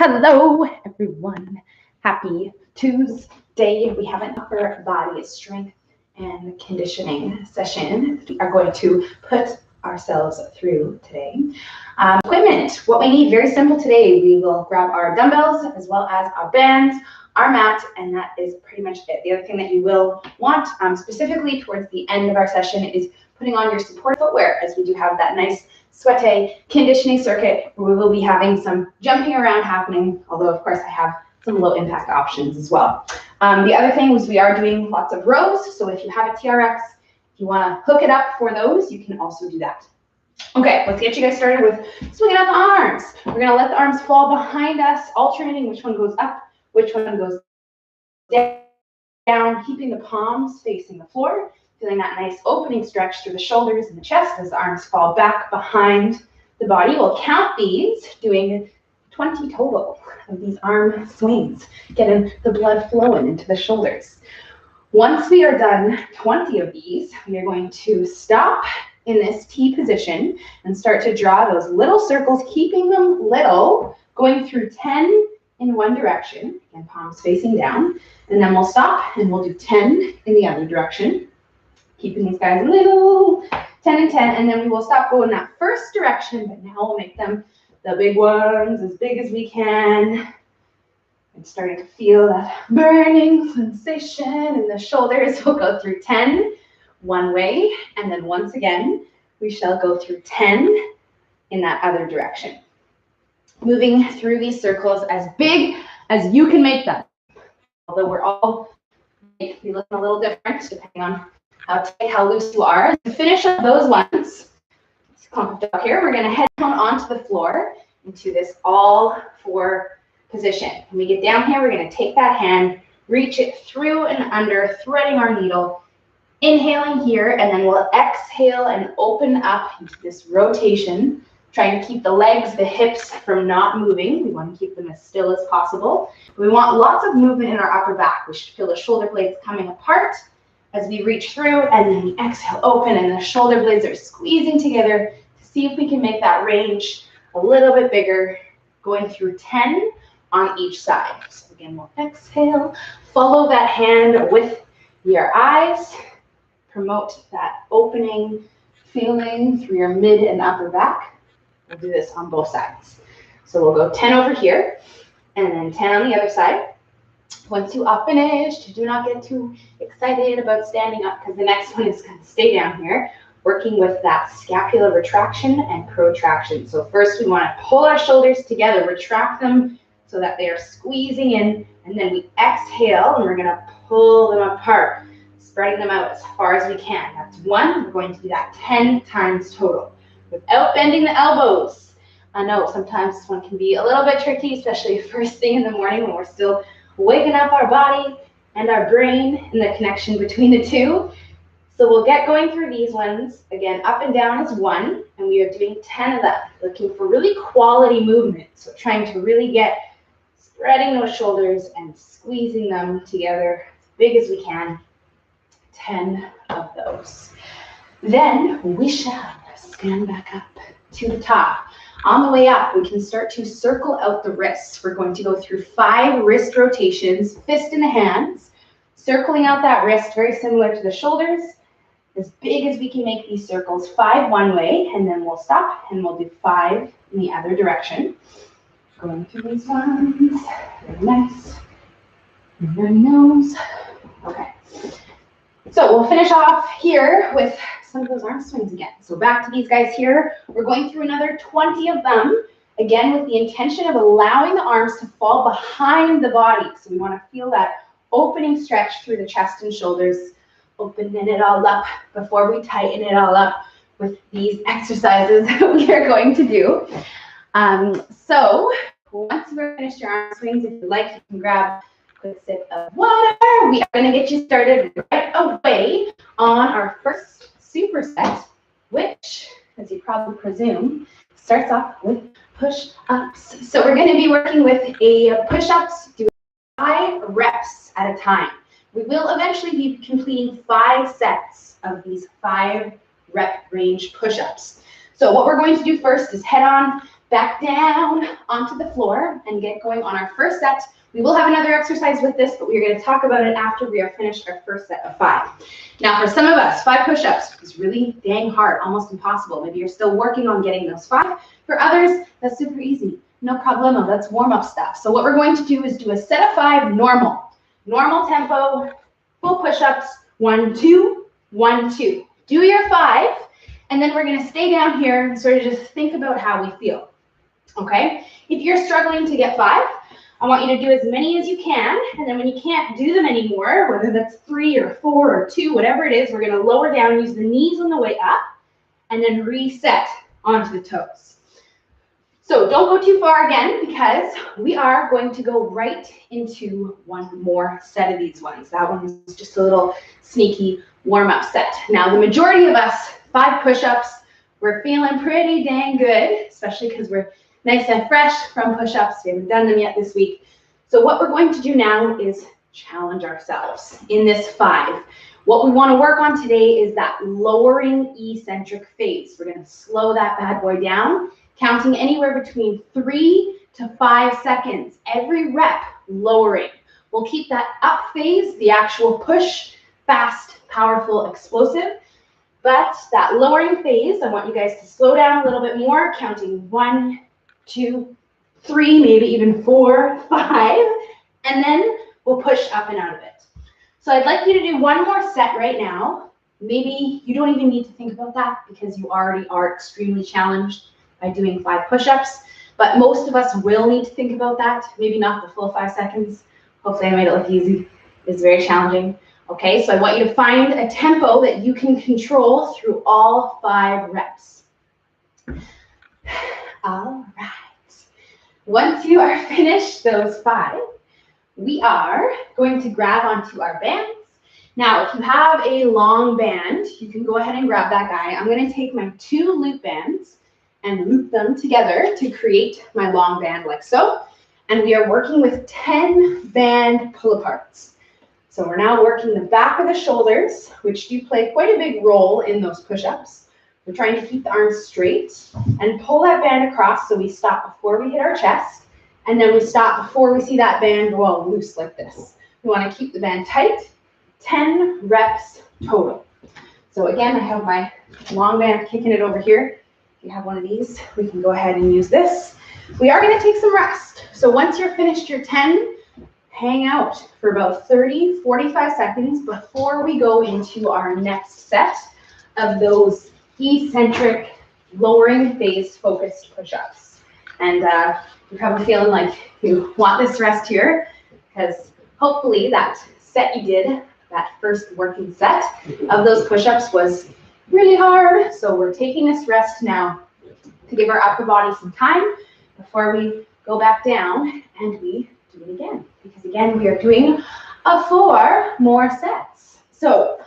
Hello, everyone. Happy Tuesday. We have an upper body strength and conditioning session we are going to put ourselves through today. Equipment, what we need, very simple today. We will grab our dumbbells as well as our bands, our mat, and that is pretty much it. The other thing that you will want specifically towards the end of our session is putting on your support footwear, as we do have that nice Sweaté conditioning circuit where we will be having some jumping around happening, although of course I have some low impact options as well. The other thing was we are doing lots of rows, so if you have a TRX, if you want to hook it up for those, you can also do that. Okay, let's get you guys started with swinging out the arms. We're going to let the arms fall behind us, alternating which one goes up, which one goes down, keeping the palms facing the floor. Feeling that nice opening stretch through the shoulders and the chest as the arms fall back behind the body. We'll count these, doing 20 total of these arm swings, getting the blood flowing into the shoulders. Once we are done 20 of these, we are going to stop in this T position and start to draw those little circles, keeping them little, going through 10 in one direction, and palms facing down. And then we'll stop and we'll do 10 in the other direction. Keeping these guys little, 10 and 10, and then we will stop going that first direction, but now we'll make them the big ones, as big as we can. And starting to feel that burning sensation in the shoulders. We'll go through 10 one way, and then once again, we shall go through 10 in that other direction. Moving through these circles as big as you can make them. Although we're all be looking a little different depending on how tight, how loose you are. To finish up those ones, let's clump it up here. We're going to head down onto the floor into this all four position. When we get down here, we're going to take that hand, reach it through and under, threading our needle, inhaling here, and then we'll exhale and open up into this rotation, trying to keep the legs, the hips from not moving. We want to keep them as still as possible. We want lots of movement in our upper back. We should feel the shoulder blades coming apart as we reach through, and then we exhale, open, and the shoulder blades are squeezing together to see if we can make that range a little bit bigger, going through 10 on each side. So again, we'll exhale, follow that hand with your eyes, promote that opening feeling through your mid and upper back. We'll do this on both sides. So we'll go 10 over here, and then 10 on the other side. Once you are finished, do not get too excited about standing up because the next one is going to stay down here, working with that scapular retraction and protraction. So first we want to pull our shoulders together, retract them so that they are squeezing in, and then we exhale and we're going to pull them apart, spreading them out as far as we can. That's one. We're going to do that 10 times total without bending the elbows. I know sometimes this one can be a little bit tricky, especially first thing in the morning when we're still waking up our body and our brain and the connection between the two. So we'll get going through these ones. Again, up and down is one, and we are doing 10 of them, looking for really quality movement. So trying to really get spreading those shoulders and squeezing them together as big as we can. 10 of those. Then we shall stand back up to the top. On the way up, we can start to circle out the wrists. We're going to go through 5 wrist rotations, fist in the hands, circling out that wrist, very similar to the shoulders, as big as we can make these circles. 5 one way, and then we'll stop, and we'll do 5 in the other direction. Going through these ones, very nice, very nose. Okay, so we'll finish off here with some of those arm swings again. So back to these guys here. We're going through another 20 of them, again with the intention of allowing the arms to fall behind the body. So we want to feel that opening stretch through the chest and shoulders, opening it all up before we tighten it all up with these exercises that we are going to do. So once you've finished your arm swings, if you like, you can grab a quick sip of water. We are going to get you started right away on our first superset, which, as you probably presume, starts off with push-ups. So we're going to be working with a push-ups, do 5 reps at a time. We will eventually be completing 5 sets of these 5 rep range push-ups. So what we're going to do first is head on back down onto the floor and get going on our first set. We will have another exercise with this, but we're going to talk about it after we are finished our first set of 5. Now, for some of us, 5 push-ups is really dang hard, almost impossible. Maybe you're still working on getting those 5. For others, that's super easy. No problemo. That's warm-up stuff. So what we're going to do is do a set of 5 normal tempo, full push-ups, 1, 2, 1, 2. Do your 5, and then we're going to stay down here and sort of just think about how we feel. Okay? If you're struggling to get 5, I want you to do as many as you can, and then when you can't do them anymore, whether that's 3 or 4 or 2, whatever it is, we're going to lower down, use the knees on the way up, and then reset onto the toes. So don't go too far again, because we are going to go right into one more set of these ones. That one is just a little sneaky warm-up set. Now, the majority of us, 5 push-ups, we're feeling pretty dang good, especially because we're nice and fresh from push-ups. We haven't done them yet this week. So what we're going to do now is challenge ourselves in this 5. What we want to work on today is that lowering eccentric phase. We're going to slow that bad boy down, counting anywhere between 3 to 5 seconds. Every rep lowering. We'll keep that up phase, the actual push, fast, powerful, explosive. But that lowering phase, I want you guys to slow down a little bit more, counting 1, 2, 3, maybe even 4, 5, and then we'll push up and out of it. So I'd like you to do one more set right now. Maybe you don't even need to think about that because you already are extremely challenged by doing 5 push-ups, but most of us will need to think about that. Maybe not the full 5 seconds. Hopefully I made it look easy. It's very challenging. Okay, so I want you to find a tempo that you can control through all 5 reps. All right. Once you are finished those 5, we are going to grab onto our bands. Now, if you have a long band, you can go ahead and grab that guy. I'm going to take my 2 loop bands and loop them together to create my long band like so. And we are working with 10 band pull-aparts. So we're now working the back of the shoulders, which do play quite a big role in those push-ups. We're trying to keep the arms straight and pull that band across so we stop before we hit our chest, and then we stop before we see that band go all loose like this. We want to keep the band tight, 10 reps total. So again, I have my long band kicking it over here. If you have one of these, we can go ahead and use this. We are going to take some rest. So once you're finished your 10, hang out for about 30, 45 seconds before we go into our next set of those eccentric lowering phase focused push-ups. And you're probably feeling like you want this rest here because hopefully that set you did, that first working set of those push-ups was really hard. So we're taking this rest now to give our upper body some time before we go back down and we do it again. Because again, we are doing 4 more sets. So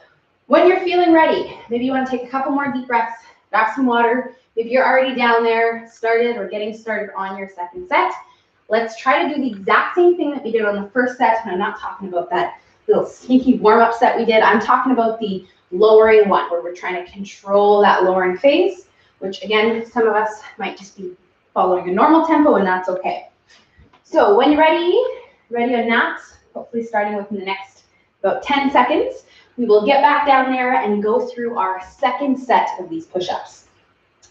when you're feeling ready, maybe you want to take a couple more deep breaths, grab some water. If you're already down there, started or getting started on your second set, let's try to do the exact same thing that we did on the first set. And I'm not talking about that little sneaky warm-up set we did. I'm talking about the lowering one, where we're trying to control that lowering phase, which again, some of us might just be following a normal tempo, and that's okay. So when you're ready or not, hopefully starting within the next about 10 seconds, we will get back down there and go through our second set of these push-ups.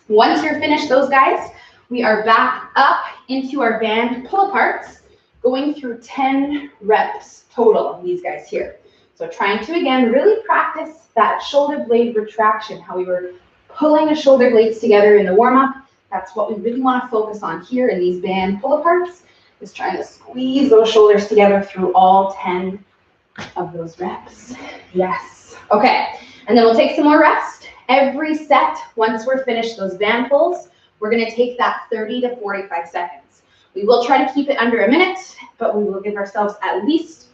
Once you're finished those guys, we are back up into our band pull-aparts, going through 10 reps total of these guys here. So trying to, again, really practice that shoulder blade retraction, how we were pulling the shoulder blades together in the warm-up. That's what we really want to focus on here in these band pull-aparts, is trying to squeeze those shoulders together through all 10 of those reps. Yes. Okay. And then we'll take some more rest. Every set, once we're finished those band pulls, we're going to take that 30 to 45 seconds. We will try to keep it under a minute, but we will give ourselves at least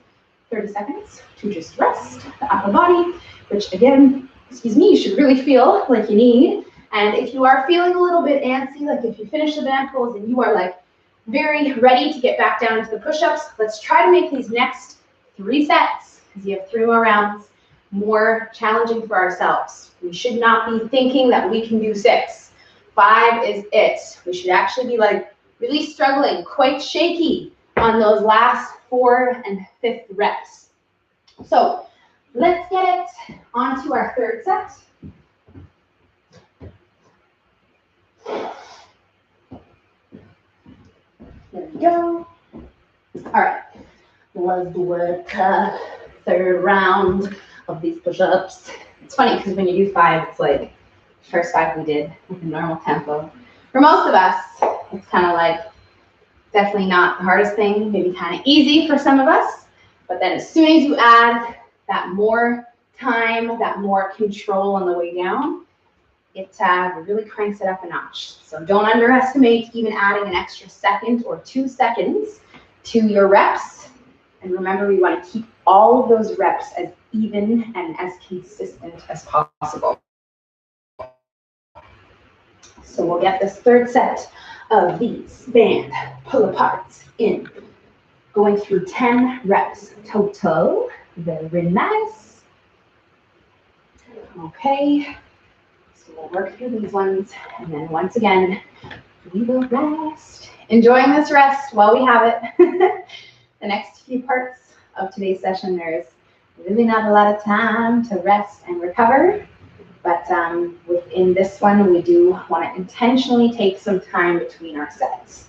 30 seconds to just rest the upper body, which again, excuse me, you should really feel like you need. And if you are feeling a little bit antsy, like if you finish the band pulls and you are like very ready to get back down into the push-ups, let's try to make these next 3 sets, because you have 3 more rounds, more challenging for ourselves. We should not be thinking that we can do 6. 5 is it. We should actually be like really struggling, quite shaky on those last 4th and 5th reps. So let's get it onto our 3rd set. There we go. All right, let's do a 3rd round of these push-ups. It's funny because when you do 5, it's like first 5 we did with a normal tempo. For most of us, it's kind of like definitely not the hardest thing, maybe kind of easy for some of us. But then as soon as you add that more time, that more control on the way down, it really cranks it up a notch. So don't underestimate even adding an extra second or 2 seconds to your reps. And remember, we want to keep all of those reps as even and as consistent as possible. So we'll get this 3rd set of these band pull-aparts in. Going through 10 reps total. Very nice. Okay. So we'll work through these ones, and then once again, we will rest. Enjoying this rest while we have it. The next few parts of today's session, there's really not a lot of time to rest and recover, but within this one, we do want to intentionally take some time between our sets.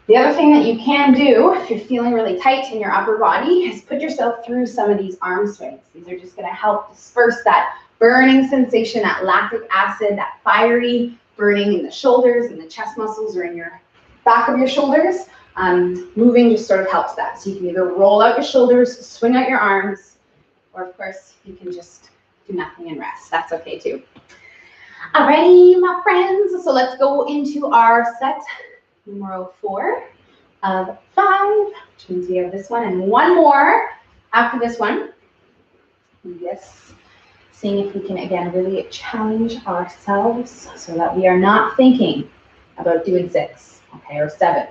The other thing that you can do if you're feeling really tight in your upper body is put yourself through some of these arm swings. These are just going to help disperse that burning sensation, that lactic acid, that fiery burning in the shoulders and the chest muscles or in your back of your shoulders. Moving just sort of helps that. So you can either roll out your shoulders, swing out your arms, or of course you can just do nothing and rest. That's okay too. Alrighty, my friends. So let's go into our set number 4 of 5, which means we have this one and one more after this one. Yes. Seeing if we can, again, really challenge ourselves so that we are not thinking about doing 6, okay, or 7.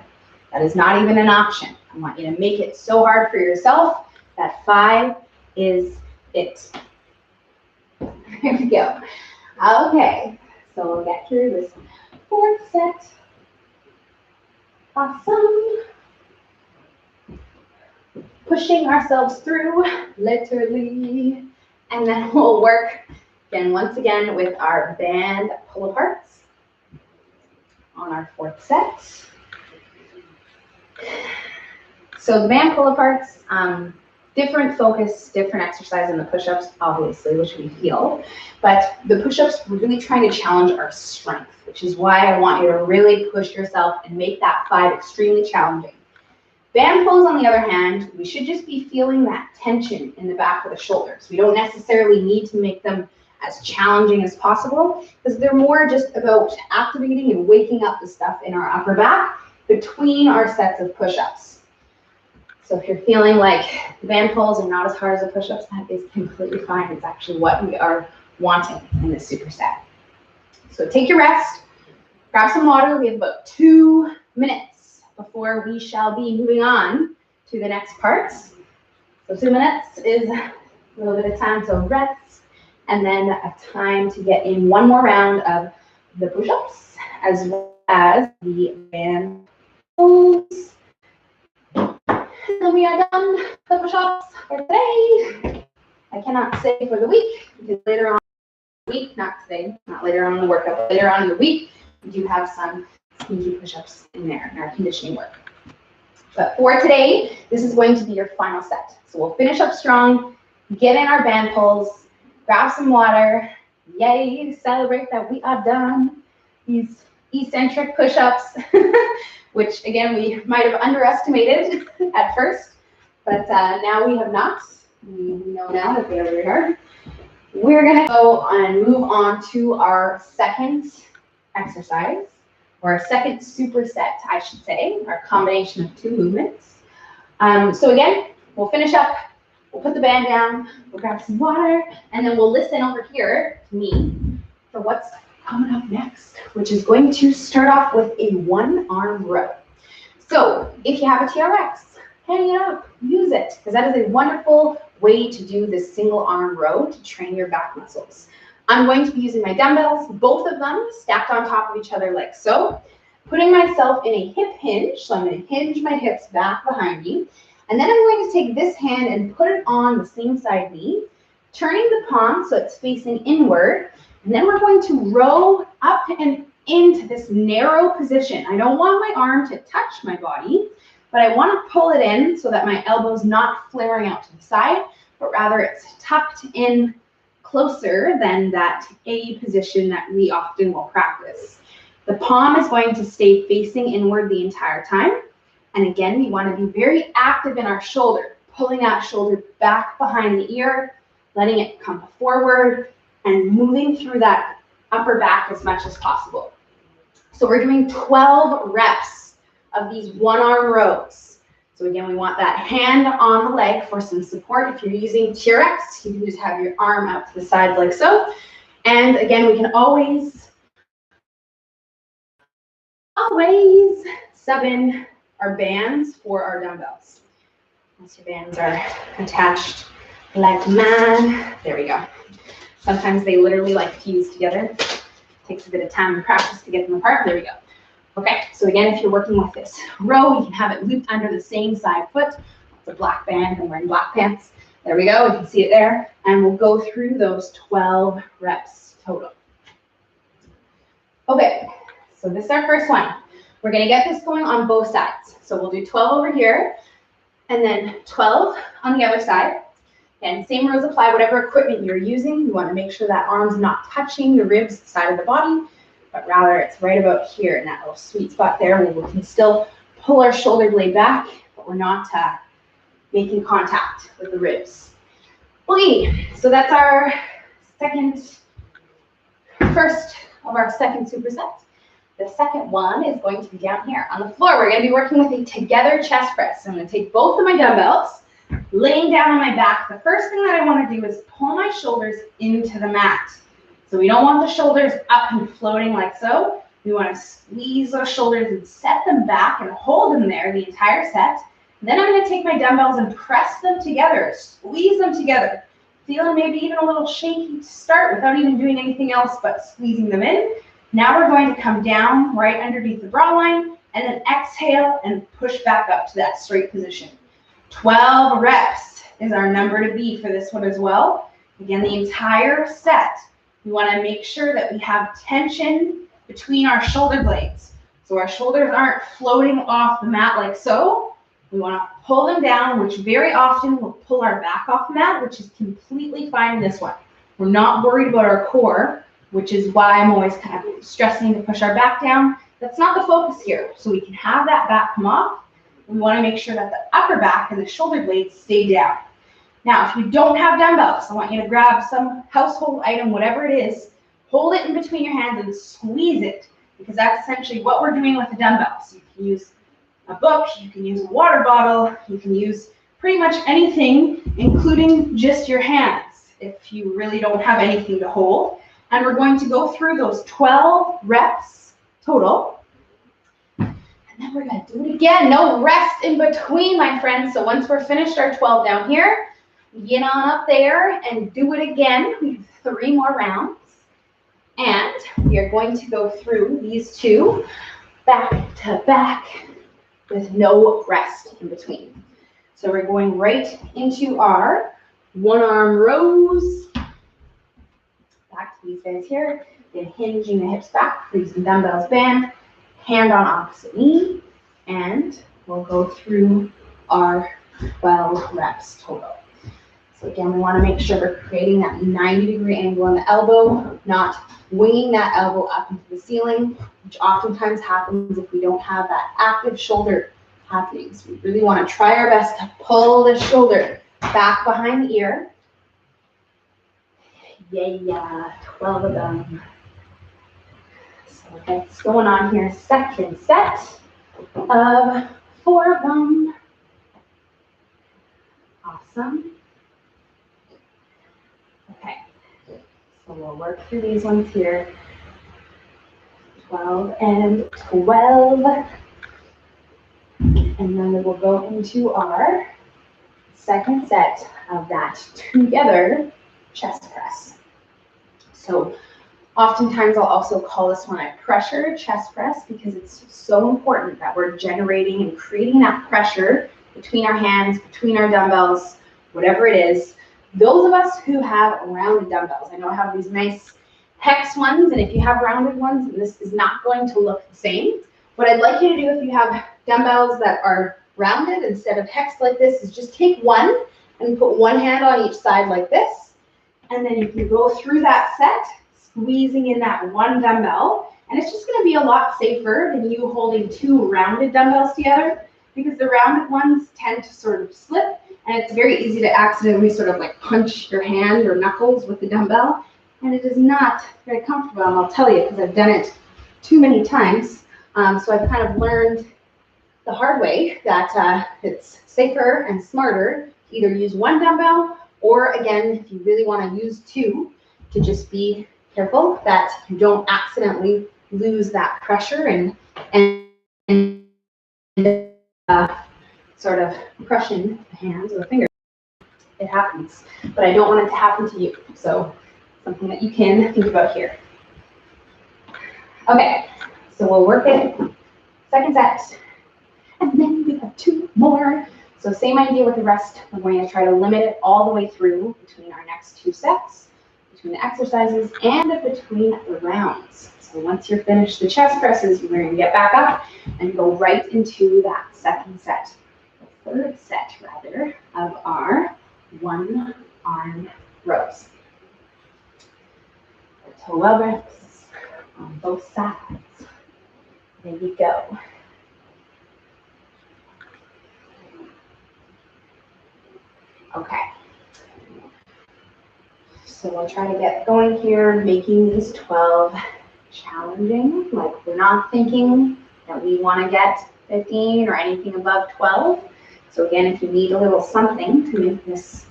That is not even an option. I want you to make it so hard for yourself that 5 is it. There we go. Okay, so we'll get through this 4th set. Awesome. Pushing ourselves through, literally. And then we'll work, again, once again, with our band pull-aparts on our 4th set. So the band pull-aparts, different focus, different exercise than the push-ups, obviously, which we feel. But the push-ups, we're really trying to challenge our strength, which is why I want you to really push yourself and make that 5 extremely challenging. Band pulls, on the other hand, we should just be feeling that tension in the back of the shoulders. We don't necessarily need to make them as challenging as possible because they're more just about activating and waking up the stuff in our upper back between our sets of push-ups. So if you're feeling like the band pulls are not as hard as the push-ups, that is completely fine. It's actually what we are wanting in this superset. So take your rest, grab some water. We have about 2 minutes before we shall be moving on to the next parts. So 2 minutes is a little bit of time to rest and then a time to get in one more round of the push-ups as well as the band pulls. And we are done with the push-ups for today. I cannot say for the week because later on in the week, not today, not later on in the workout, but later on in the week, we do have some sneaky push-ups in there in our conditioning work. But for today, this is going to be your final set. So we'll finish up strong, get in our band pulls, grab some water, yay, celebrate that we are done. These eccentric push-ups, which again, we might have underestimated at first, but now we have not. We know now that they are very hard. We're gonna go and move on to our second exercise, or our second superset, I should say, our combination of 2 movements. So again, we'll finish up, we'll put the band down, we'll grab some water, and then we'll listen over here to me for what's coming up next, which is going to start off with a 1-arm row. So if you have a TRX, hang it up, use it, because that is a wonderful way to do this single arm row to train your back muscles. I'm going to be using my dumbbells, both of them stacked on top of each other like so, putting myself in a hip hinge. So I'm going to hinge my hips back behind me. And then I'm going to take this hand and put it on the same side knee, turning the palm so it's facing inward. And then we're going to row up and into this narrow position. I don't want my arm to touch my body, but I want to pull it in so that my elbow's not flaring out to the side, but rather it's tucked in closer than that A position that we often will practice. The palm is going to stay facing inward the entire time. And again, we want to be very active in our shoulder, pulling that shoulder back behind the ear, letting it come forward, and moving through that upper back as much as possible. So we're doing 12 reps of these one-arm rows. So again, we want that hand on the leg for some support. If you're using T-Rex, you can just have your arm out to the side like so. And again, we can always sub in our bands for our dumbbells. Once your bands are attached like mine, there we go. Sometimes they literally like fuse together. It takes a bit of time and practice to get them apart. There we go. Okay, so again, if you're working with this row, you can have it looped under the same side foot. It's a black band. I'm wearing black pants. There we go. You can see it there. And we'll go through those 12 reps total. Okay, so this is our first one. We're going to get this going on both sides. So we'll do 12 over here and then 12 on the other side. And same rules apply, whatever equipment you're using. You want to make sure that arm's not touching the ribs side of the body, but rather it's right about here in that little sweet spot there where we can still pull our shoulder blade back, but we're not making contact with the ribs. Okay, so that's our first of our second superset. The second one is going to be down here on the floor. We're going to be working with a together chest press. So I'm going to take both of my dumbbells, laying down on my back. The first thing that I want to do is pull my shoulders into the mat. So we don't want the shoulders up and floating like so. We want to squeeze those shoulders and set them back and hold them there the entire set. Then I'm going to take my dumbbells and press them together, squeeze them together. Feeling maybe even a little shaky to start without even doing anything else but squeezing them in. Now we're going to come down right underneath the bra line and then exhale and push back up to that straight position. 12 reps is our number to be for this one as well. Again, the entire set, we want to make sure that we have tension between our shoulder blades. So our shoulders aren't floating off the mat like so. We want to pull them down, which very often will pull our back off the mat, which is completely fine in this one. We're not worried about our core, which is why I'm always kind of stressing to push our back down. That's not the focus here. So we can have that back come off. We want to make sure that the upper back and the shoulder blades stay down. Now, if you don't have dumbbells, I want you to grab some household item, whatever it is, hold it in between your hands and squeeze it, because that's essentially what we're doing with the dumbbells. You can use a book, you can use a water bottle, you can use pretty much anything, including just your hands, if you really don't have anything to hold. And we're going to go through those 12 reps total. And then we're going to do it again. No rest in between, my friends. So once we're finished our 12 down here, get on up there and do it again. We have 3 more rounds. And we are going to go through these 2 back to back with no rest in between. So we're going right into our one-arm rows. Back to these guys here. Then hinging the hips back, using dumbbells band, hand on opposite knee, and we'll go through our 12 reps total. So again, we want to make sure we're creating that 90-degree angle on the elbow, not winging that elbow up into the ceiling, which oftentimes happens if we don't have that active shoulder happening. So we really want to try our best to pull the shoulder back behind the ear. Yeah, 12 of them. So that's going on here. Second set of 4 of them. Awesome. Okay, so we'll work through these ones here. 12 and 12. And then we will go into our second set of that together chest press. So oftentimes I'll also call this one a pressure chest press because it's so important that we're generating and creating that pressure between our hands, between our dumbbells, whatever it is. Those of us who have rounded dumbbells, I know I have these nice hex ones, and if you have rounded ones, this is not going to look the same. What I'd like you to do if you have dumbbells that are rounded instead of hex like this is just take one and put one hand on each side like this, and then you can go through that set, squeezing in that one dumbbell, and it's just going to be a lot safer than you holding two rounded dumbbells together, because the rounded ones tend to sort of slip, and it's very easy to accidentally sort of like punch your hand or knuckles with the dumbbell, and it is not very comfortable, and I'll tell you because I've done it too many times. So I've kind of learned the hard way that it's safer and smarter to either use one dumbbell, or again, if you really want to use two, to just be careful that you don't accidentally lose that pressure and sort of crushing the hands or the fingers. It happens, but I don't want it to happen to you. So something that you can think about here. Okay, so we'll work it. Second set, and then we have two more. So same idea with the rest. We're going to try to limit it all the way through between our next two sets, between the exercises and between the rounds. So once you're finished the chest presses, you're going to get back up and go right into that second set, the third set rather, of our one arm rows. Toe elbows on both sides. There you go. Okay. So we'll try to get going here, making these 12 challenging. Like, we're not thinking that we want to get 15 or anything above 12. So again, if you need a little something to make this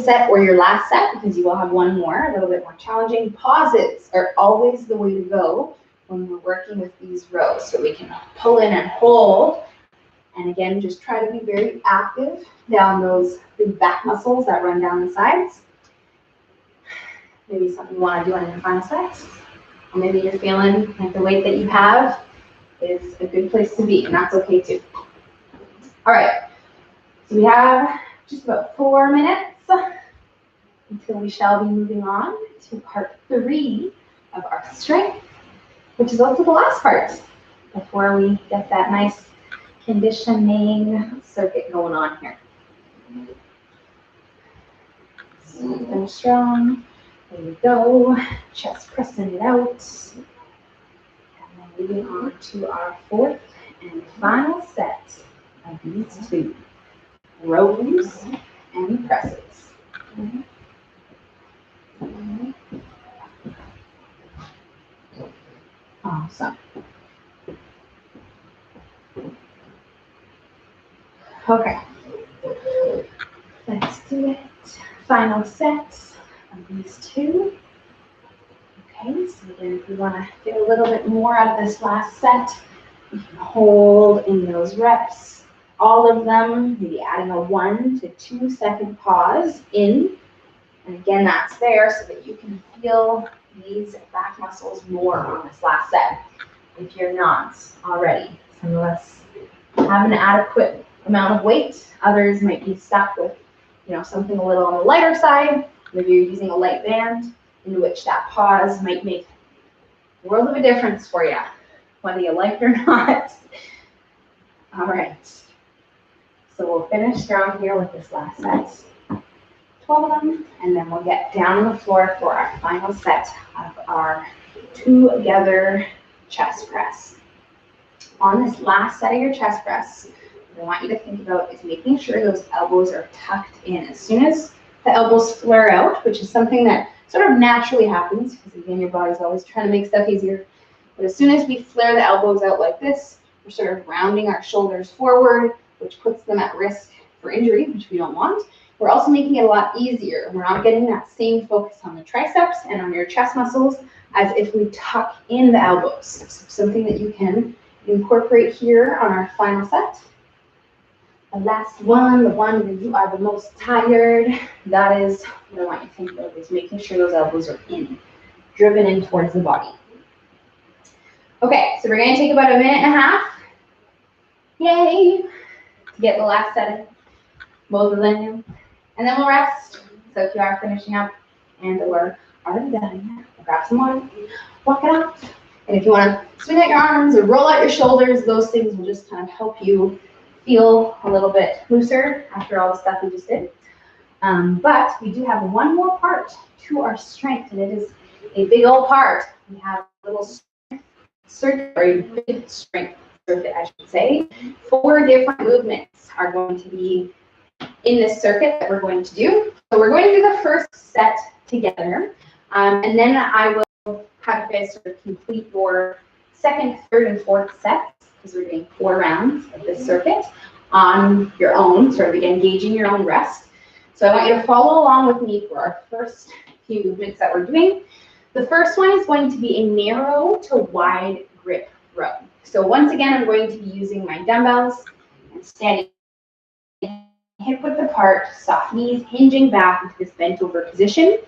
set or your last set, because you will have one more, a little bit more challenging, pauses are always the way to go when we're working with these rows. So we can pull in and hold. And again, just try to be very active down those big back muscles that run down the sides. Maybe something you want to do on your final set. Or maybe you're feeling like the weight that you have is a good place to be, and that's okay too. All right, so we have just about 4 minutes until we shall be moving on to part 3 of our strength, which is also the last part before we get that nice conditioning circuit going on here. So finish strong. There we go. Chest pressing it out. And then moving on to our 4th and final set of these 2 rows and presses. Awesome. Okay, let's do it. Final sets of these 2. Okay, so again, if we want to get a little bit more out of this last set, you can hold in those reps, all of them, maybe adding a 1 to 2 second pause in. And again, that's there so that you can feel these back muscles more on this last set. If you're not already, some of us have an adequate amount of weight. Others might be stuck with, something a little on the lighter side. Maybe you're using a light band, in which that pause might make a world of a difference for you, whether you like it or not. All right. So we'll finish strong here with this last set. 12 of them, and then we'll get down on the floor for our final set of our together chest press. On this last set of your chest press, what I want you to think about is making sure those elbows are tucked in. As soon as the elbows flare out, which is something that sort of naturally happens, because again, your body's always trying to make stuff easier, but as soon as we flare the elbows out like this, we're sort of rounding our shoulders forward, which puts them at risk for injury, which we don't want. We're also making it a lot easier. We're not getting that same focus on the triceps and on your chest muscles as if we tuck in the elbows. So something that you can incorporate here on our final set. The last one, the one where you are the most tired, that is what I want you to think about, is making sure those elbows are in. driven in towards the body. Okay, so we're going to take about 1.5 minutes. Yay! To get the last set of both of them. And then we'll rest. So if you are finishing up and or already done, grab some water, walk it out. And if you want to swing out your arms or roll out your shoulders, those things will just kind of help you feel a little bit looser after all the stuff we just did. But we do have one more part to our strength, and it is a big old part. We have a little circuit, or a big strength circuit, I should say. 4 different movements are going to be in this circuit that we're going to do. So we're going to do the first set together, and then I will have you guys sort of complete your second, third, and fourth sets, because we're doing 4 rounds of this circuit on your own, sort of engaging your own rest. So I want you to follow along with me for our first few movements that we're doing. The first one is going to be a narrow to wide grip row. So once again, I'm going to be using my dumbbells and standing hip width apart, soft knees hinging back into this bent over position.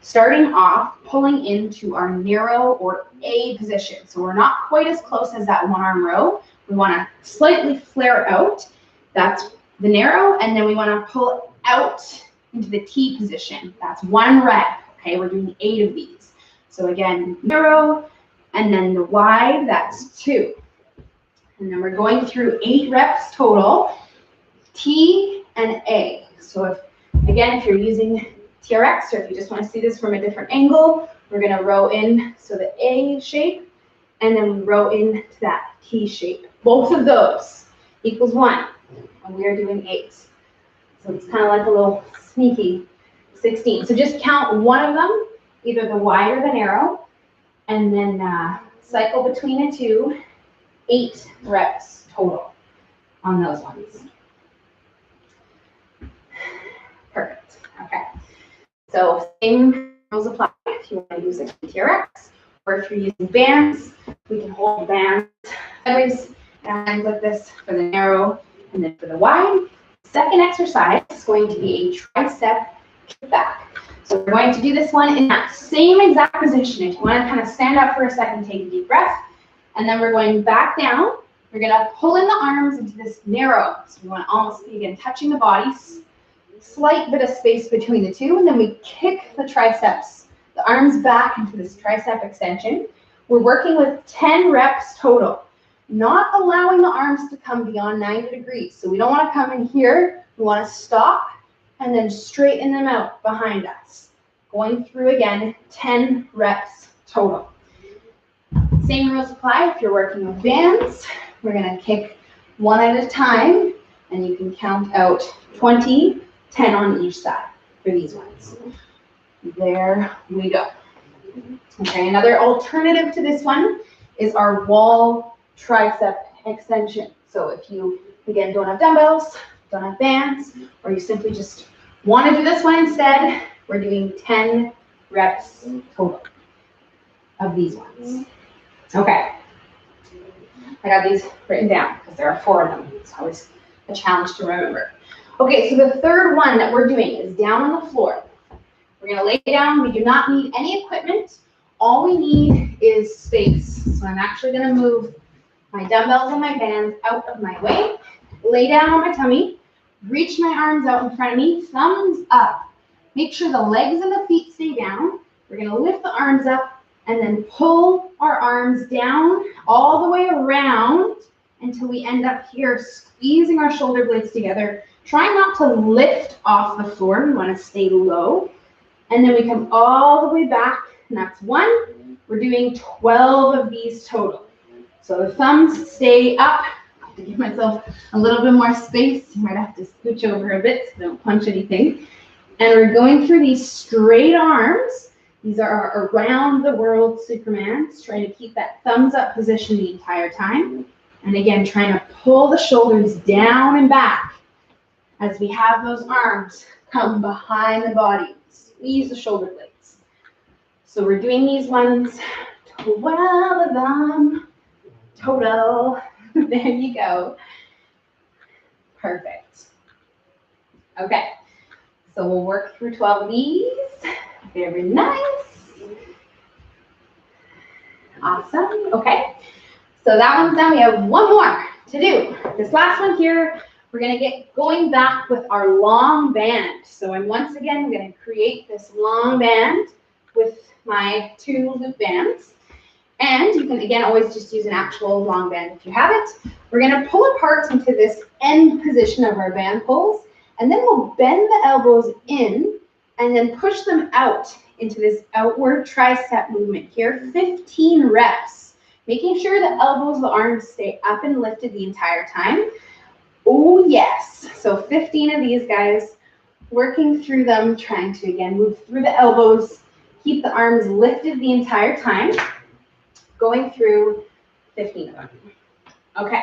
Starting off, pulling into our narrow or A position. So we're not quite as close as that one arm row. We want to slightly flare out. That's the narrow, and then we want to pull out into the T position. That's 1 rep. Okay, we're doing 8 of these. So again, narrow, and then the wide, that's 2. And then we're going through 8 reps total, T and A. So if you're using TRX, or if you just want to see this from a different angle, we're going to row in, so the A shape, and then we row into that T shape. Both of those equals 1, and we are doing 8. So it's kind of like a little sneaky 16. So just count one of them, either the wide or the narrow, and then cycle between the two, 8 reps total on those ones. Perfect. Okay. So same rules apply if you want to use a TRX, or if you're using bands, we can hold the bands sideways and like this for the narrow and then for the wide. Second exercise is going to be a tricep kick back. So we're going to do this one in that same exact position. If you want to kind of stand up for a second, take a deep breath, and then we're going back down. We're going to pull in the arms into this narrow. So we want to almost be, again, touching the body, slight bit of space between the two, and then we kick the triceps, the arms back into this tricep extension. We're working with 10 reps total, not allowing the arms to come beyond 90 degrees. So we don't want to come in here. We want to stop and then straighten them out behind us. Going through again, 10 reps total. Same rules apply if you're working with bands. We're going to kick one at a time, and you can count out 20, 10 on each side for these ones. There we go. Okay, another alternative to this one is our wall tricep extension. So if you, again, don't have dumbbells, don't have bands, or you simply just want to do this one instead, we're doing 10 reps total of these ones. Okay. I got these written down because there are 4 of them. It's always a challenge to remember. Okay, so the third one that we're doing is down on the floor. We're going to lay down. We do not need any equipment. All we need is space. So I'm actually going to move my dumbbells and my bands out of my way, lay down on my tummy, reach my arms out in front of me, thumbs up. Make sure the legs and the feet stay down. We're going to lift the arms up and then pull our arms down all the way around until we end up here, squeezing our shoulder blades together. Try not to lift off the floor. We want to stay low. And then we come all the way back, and that's 1. We're doing 12 of these total. So the thumbs stay up. I have to give myself a little bit more space. You might have to scooch over a bit so don't punch anything. And we're going through these straight arms. These are our around the world Supermans, trying to keep that thumbs up position the entire time. And again, trying to pull the shoulders down and back as we have those arms come behind the body. Squeeze the shoulder blades. So we're doing these ones, 12 of them total. There you go. Perfect. Okay, so we'll work through 12 of these. Very nice. Awesome. Okay. So that one's done. We have one more to do. This last one here, we're going to get going back with our long band. So I'm once again going to create this long band with my 2 loop bands. And you can, again, always just use an actual long band if you have it. We're going to pull apart into this end position of our band pulls, and then we'll bend the elbows in and then push them out into this outward tricep movement here, 15 reps, making sure the elbows, the arms stay up and lifted the entire time. Oh, yes. So 15 of these guys, working through them, trying to, again, move through the elbows, keep the arms lifted the entire time, going through 15 of them. Okay.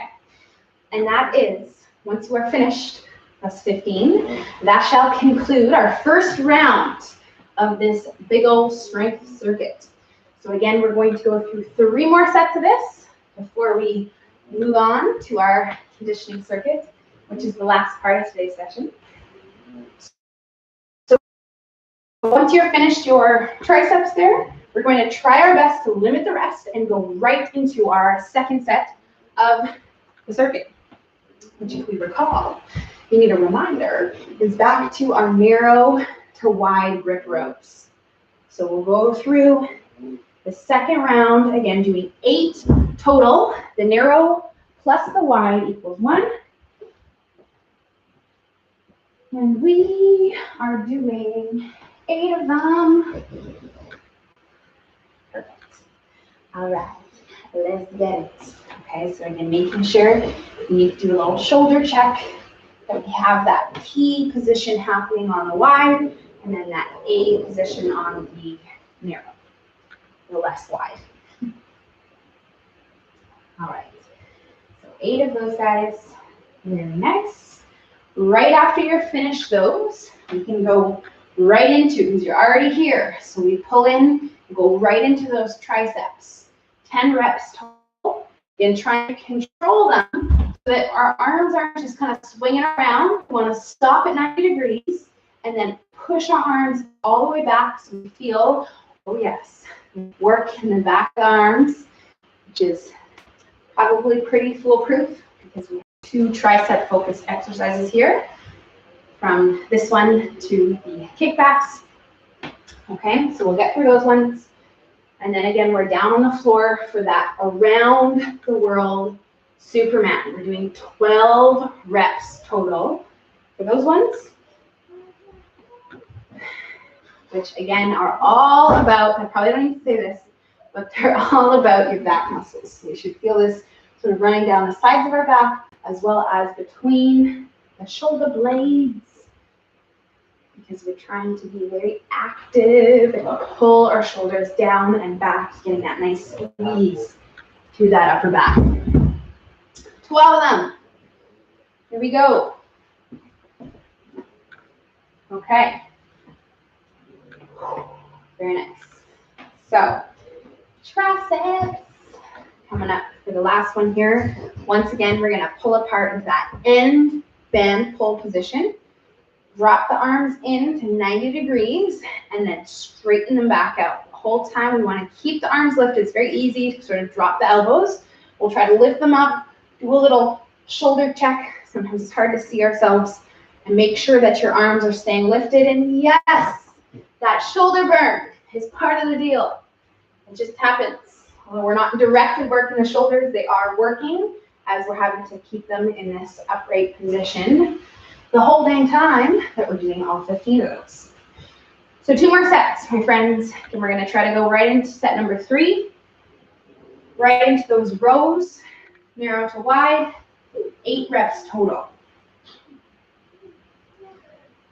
And that is, once you are finished, that's 15, that shall conclude our first round of this big old strength circuit. So again, we're going to go through 3 more sets of this before we move on to our conditioning circuit, which is the last part of today's session. So once you're finished your triceps there, we're going to try our best to limit the rest and go right into our second set of the circuit, which, if we recall, you need a reminder, is back to our narrow to wide grip ropes. So we'll go through the second round, again, doing 8 total. The narrow plus the wide equals 1. And we are doing 8 of them. Perfect. All right, let's get it. Okay, so again, making sure we need to do a little shoulder check, that we have that T position happening on the wide, and then that A position on the narrow, the less wide. All right, so 8 of those guys. Very nice. Right after you're finished those, you can go right into, because you're already here, so we pull in, go right into those triceps. 10 reps total. Again, trying to control them so that our arms aren't just kind of swinging around. We want to stop at 90 degrees and then push our arms all the way back so we feel, oh yes, work in the back of the arms, which is probably pretty foolproof because we have 2 tricep focused exercises here, from this one to the kickbacks. Okay, so we'll get through those ones. And then again, we're down on the floor for that around the world Superman. We're doing 12 reps total for those ones, which again are all about, I probably don't need to say this, but they're all about your back muscles. So you should feel this sort of running down the sides of our back as well as between the shoulder blades, because we're trying to be very active and pull our shoulders down and back, getting that nice squeeze through that upper back. 12 of them. Here we go. Okay. Very nice. So, triceps. Coming up for the last one here. Once again, we're going to pull apart into that end band pull position. Drop the arms in to 90 degrees and then straighten them back out. The whole time we want to keep the arms lifted. It's very easy to sort of drop the elbows. We'll try to lift them up, do a little shoulder check. Sometimes it's hard to see ourselves, and make sure that your arms are staying lifted. And yes, that shoulder burn is part of the deal. It just happens. Although we're not directly working the shoulders, they are working as we're having to keep them in this upright position the whole dang time that we're doing all 15 of those. So 2 more sets, my friends, and we're going to try to go right into set number 3, right into those rows, narrow to wide, 8 reps total.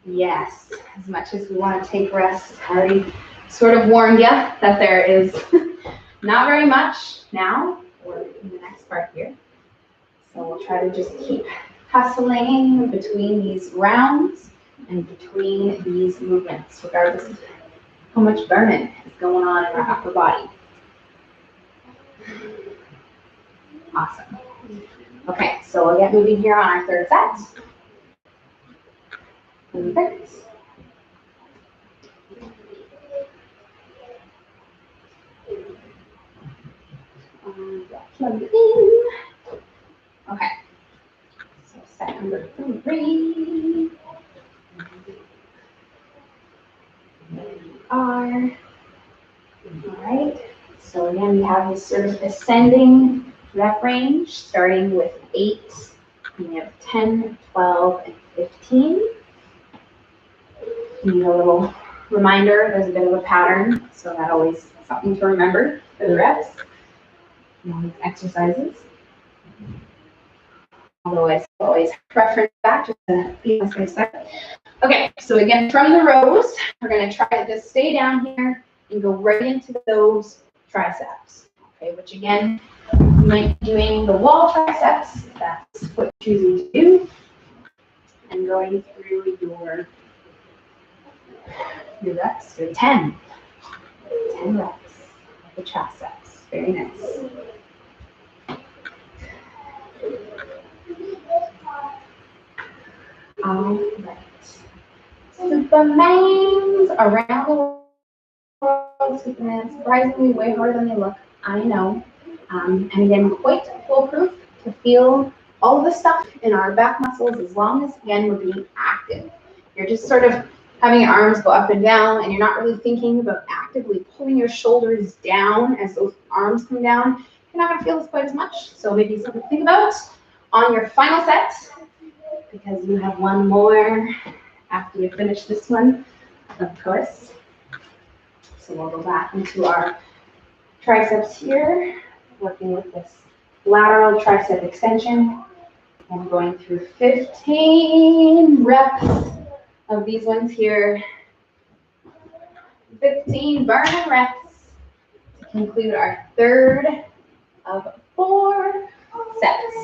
Yes, as much as we want to take rest, I already sort of warned you that there is not very much now or in the next part here. So we'll try to just keep hustling between these rounds and between these movements, regardless of how much burning is going on in our upper body. Awesome. Okay, so we'll get moving here on our 3rd set. Perfect. Plug it in. Okay. So set number 3. There we are. All right. So again, we have this sort of ascending rep range, starting with 8. And we have 10, 12, and 15. You need a little reminder. There's a bit of a pattern, so that always something to remember for the reps and these exercises. Although I always reference back to the safe side. Okay, so again, from the rows, we're going to try to just stay down here and go right into those triceps. Okay, which again, you might be doing the wall triceps, if that's what you're choosing to do, and going through your reps, your 10 reps of the triceps. Very nice. All right. Supermans around the world. Superman, surprisingly way harder than they look. I know. And again, quite foolproof to feel all the stuff in our back muscles as long as, again, we're being active. You're just sort of having your arms go up and down, and you're not really thinking about actively pulling your shoulders down as those arms come down. You're not going to feel this quite as much. So maybe something to think about on your final set, because you have one more after you finish this one, of course. So we'll go back into our triceps here, working with this lateral tricep extension. I'm going through 15 reps of these ones here. 15 burning reps to conclude our third of 4 sets.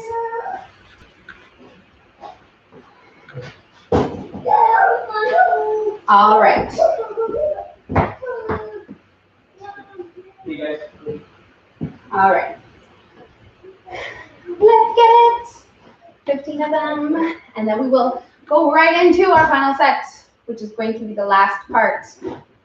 All right. All right. Let's get it. 15 of them, and then we will go right into our final set, which is going to be the last part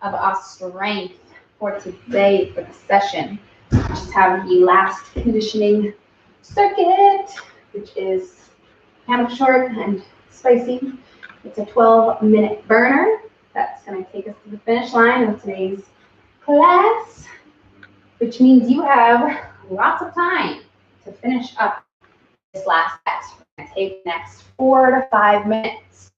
of our strength for today, for the session. We just have the last conditioning circuit, which is kind of short and spicy. It's a 12-minute burner. That's going to take us to the finish line of today's class, which means you have lots of time to finish up this last set. We're going to take the next 4 to 5 minutes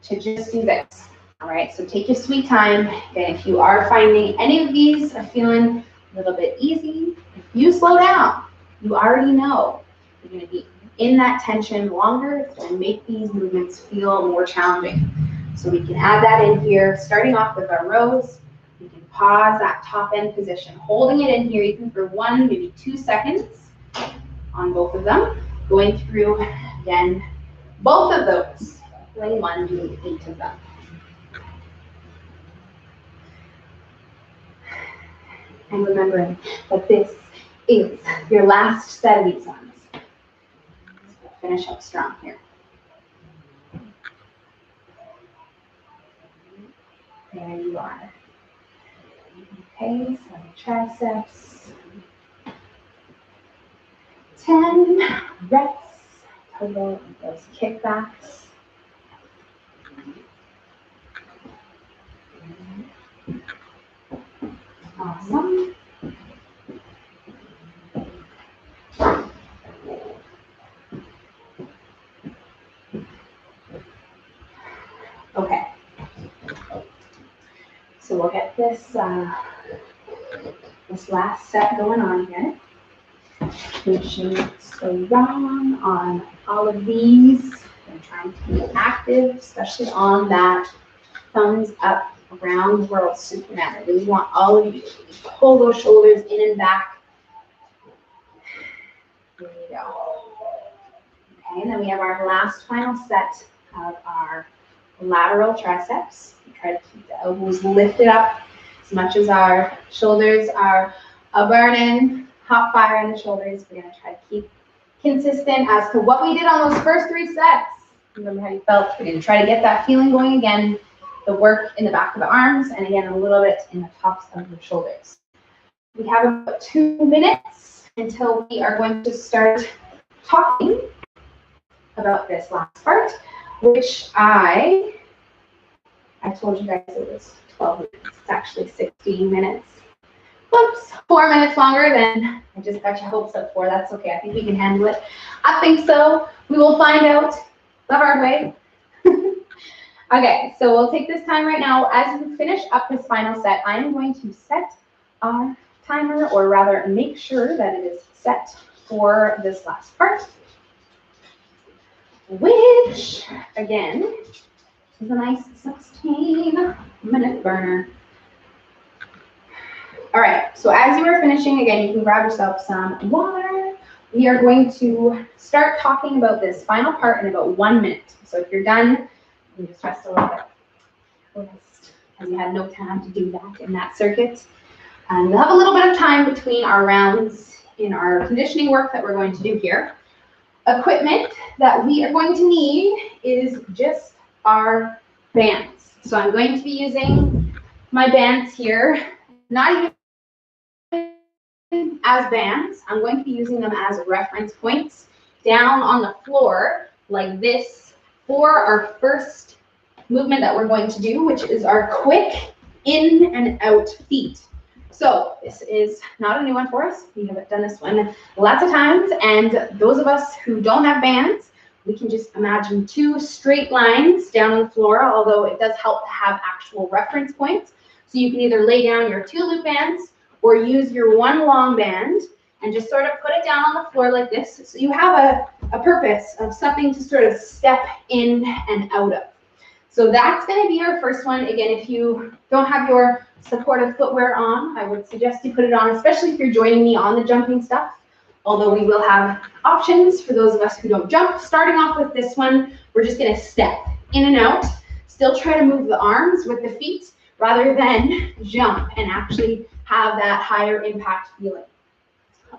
to just do this. All right, so take your sweet time. And if you are finding any of these are feeling a little bit easy, if you slow down, you already know you're going to be in that tension longer. It's going to make these movements feel more challenging. So we can add that in here, starting off with our rows. We can pause that top end position, holding it in here even for 1, maybe 2 seconds on both of them. Going through, again, both of those. Doing 1, doing 8 of them. And remembering that this is your last set of these ones. So finish up strong here. There you are. Okay, so triceps. 10 reps total of those kickbacks. Awesome. Okay. So we'll get this this last set going on here. Finishing strong on all of these. I'm trying to be active, especially on that thumbs up around world Superman. I really want all of you to pull those shoulders in and back. There you go. Okay, and then we have our last final set of our lateral triceps. We try to keep the elbows lifted up as much as our shoulders are a burning, hot fire in the shoulders. We're going to try to keep consistent as to what we did on those first 3 sets. Remember how you felt? We're going to try to get that feeling going again. The work in the back of the arms, and again, a little bit in the tops of the shoulders. We have about 2 minutes until we are going to start talking about this last part, which I told you guys it was 12 minutes. It's actually 16 minutes. Whoops, 4 minutes longer than I just got your hopes up for. That's okay. I think we can handle it. I think so. We will find out the hard way. Okay, so we'll take this time right now. As we finish up this final set, I am going to set our timer, or rather make sure that it is set for this last part, which, again, is a nice 16-minute burner. All right, so as you are finishing, again, you can grab yourself some water. We are going to start talking about this final part in about 1 minute. So if you're done, you can just rest a little bit. Rest, because you had no time to do that in that circuit. And we'll have a little bit of time between our rounds in our conditioning work that we're going to do here. Equipment that we are going to need is just our bands. So I'm going to be using my bands here, not even as bands. I'm going to be using them as reference points down on the floor like this for our first movement that we're going to do, which is our quick in and out feet. So this is not a new one for us. We have done this one lots of times, and those of us who don't have bands, we can just imagine 2 straight lines down on the floor, although it does help to have actual reference points. So you can either lay down your 2 loop bands or use your 1 long band and just sort of put it down on the floor like this. So you have a purpose of something to sort of step in and out of. So that's going to be our first one. Again, if you don't have your supportive footwear on, I would suggest you put it on, especially if you're joining me on the jumping stuff. Although we will have options for those of us who don't jump. Starting off with this one, we're just going to step in and out. Still try to move the arms with the feet rather than jump and actually have that higher impact feeling.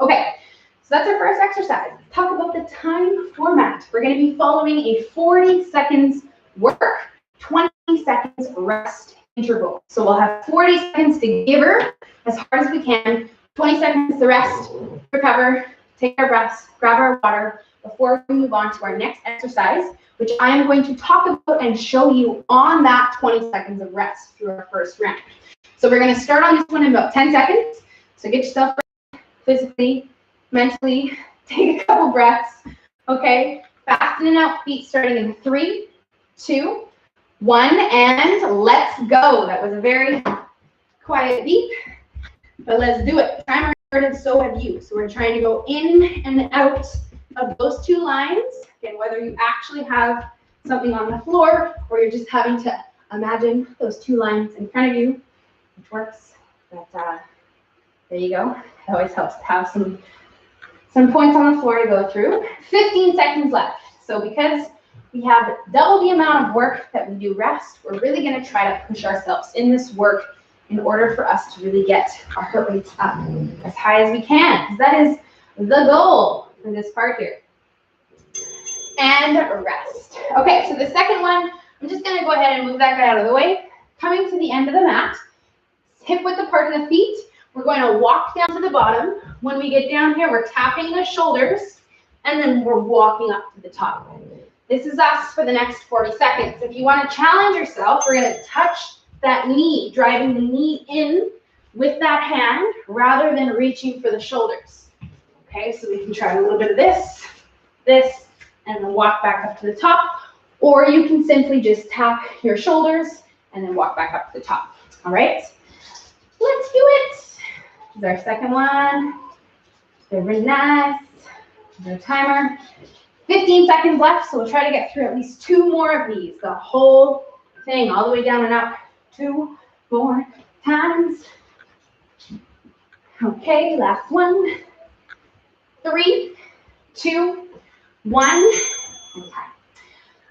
Okay, so that's our first exercise. Let's talk about the time format. We're going to be following a 40 seconds work, 20 seconds rest interval. So we'll have 40 seconds to give her as hard as we can, 20 seconds to rest, recover, take our breaths, grab our water before we move on to our next exercise, which I am going to talk about and show you on that 20 seconds of rest through our first round. So we're going to start on this one in about 10 seconds. So get yourself ready physically, mentally, take a couple breaths, okay? Fast in and out feet starting in 3, 2, 1, and let's go. That was a very quiet beep, but let's do it. Timer started, so have you. So we're trying to go in and out of those 2 lines. Again, whether you actually have something on the floor or you're just having to imagine those 2 lines in front of you, which works. But there you go. It always helps to have some points on the floor to go through. 15 seconds left. So because we have double the amount of work that we do rest, we're really going to try to push ourselves in this work in order for us to really get our heart rates up as high as we can, because that is the goal for this part here. And rest. Okay, so the second one, I'm just going to go ahead and move that guy out of the way. Coming to the end of the mat, hip width apart in the feet. We're going to walk down to the bottom. When we get down here, we're tapping the shoulders, and then we're walking up to the top. This is us for the next 40 seconds. If you want to challenge yourself, we're going to touch that knee, driving the knee in with that hand rather than reaching for the shoulders. Okay, so we can try a little bit of this, and then walk back up to the top. Or you can simply just tap your shoulders and then walk back up to the top. All right, let's do it. This is our second one. Very nice. Our timer. 15 seconds left, so we'll try to get through at least 2 more of these. The whole thing, all the way down and up. 2 more times. Okay, last one. 3, 2, 1, and time.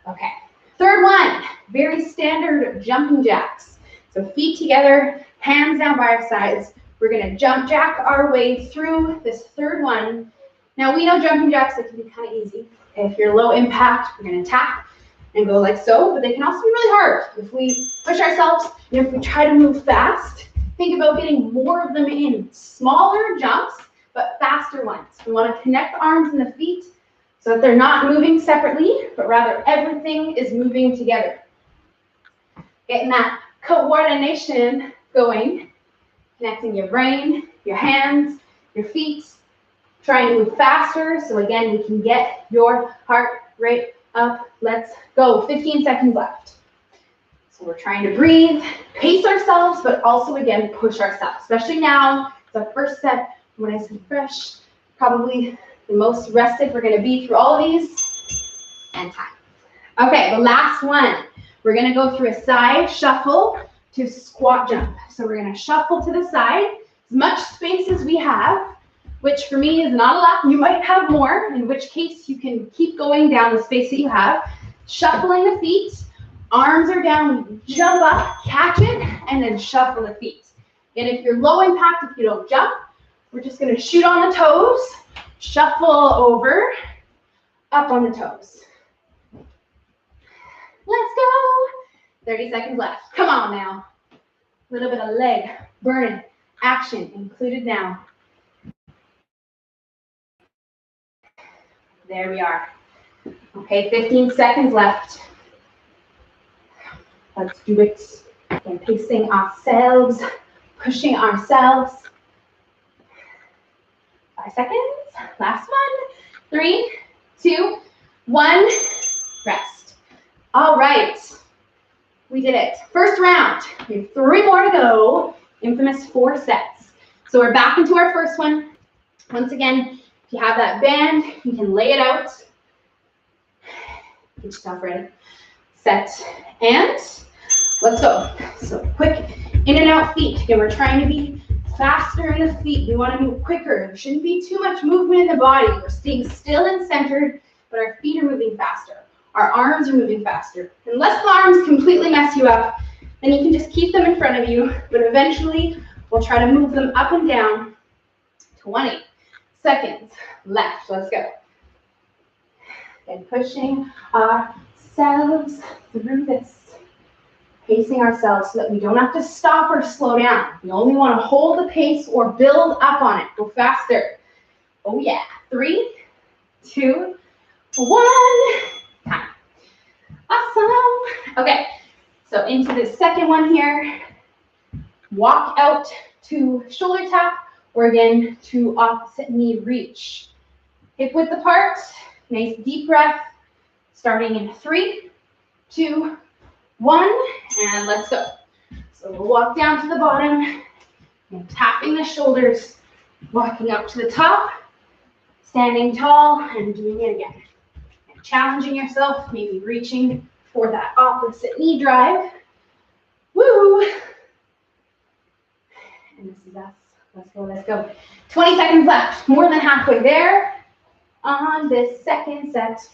Okay, third one, very standard jumping jacks. So feet together, hands down by our sides. We're going to jump jack our way through this third one. Now we know jumping jacks, they can be kind of easy. If you're low impact, we're going to tap and go like so, but they can also be really hard. If we push ourselves, if we try to move fast, think about getting more of them in. Smaller jumps, but faster ones. We want to connect the arms and the feet so that they're not moving separately, but rather everything is moving together. Getting that coordination going, connecting your brain, your hands, your feet, trying to move faster. So again, we can get your heart rate up. Let's go. 15 seconds left. So we're trying to breathe, pace ourselves, but also again, push ourselves, especially now. It's our first set. When I say fresh, probably the most rested we're going to be through all of these, and time. Okay, the last one. We're going to go through a side shuffle to squat jump. So we're going to shuffle to the side, as much space as we have, which for me is not a lot. You might have more, in which case you can keep going down the space that you have. Shuffling the feet, arms are down, jump up, catch it, and then shuffle the feet. And if you're low impact, if you don't jump, we're just going to shoot on the toes, shuffle over, up on the toes. Let's go. 30 seconds left. Come on now. A little bit of leg burning action included now. There we are. Okay, 15 seconds left. Let's do it. Again, pacing ourselves, pushing ourselves. 5 seconds. Last one. 3, 2, 1. Rest. All right. We did it. First round. We have 3 more to go. Infamous 4 sets. So we're back into our first one. Once again, if you have that band, you can lay it out. Get yourself ready. Set. And let's go. So quick in and out feet. Again, we're trying to be faster in the feet. We want to move quicker. There shouldn't be too much movement in the body. We're staying still and centered, but our feet are moving faster. Our arms are moving faster. Unless the arms completely mess you up, then you can just keep them in front of you, but eventually we'll try to move them up and down. 20 seconds left. Let's go. And pushing ourselves through this. Pacing ourselves so that we don't have to stop or slow down. We only want to hold the pace or build up on it. Go faster. Oh yeah. 3, 2, 1. Time. Awesome. Okay. So into the second one here. Walk out to shoulder tap, or again to opposite knee reach. Hip width apart. Nice deep breath. Starting in 3, 2, 1, and let's go. So we'll walk down to the bottom and tapping the shoulders, walking up to the top, standing tall, and doing it again. And challenging yourself, maybe reaching for that opposite knee drive. Woo! And this is us. Let's go, let's go. 20 seconds left. More than halfway there on this second set.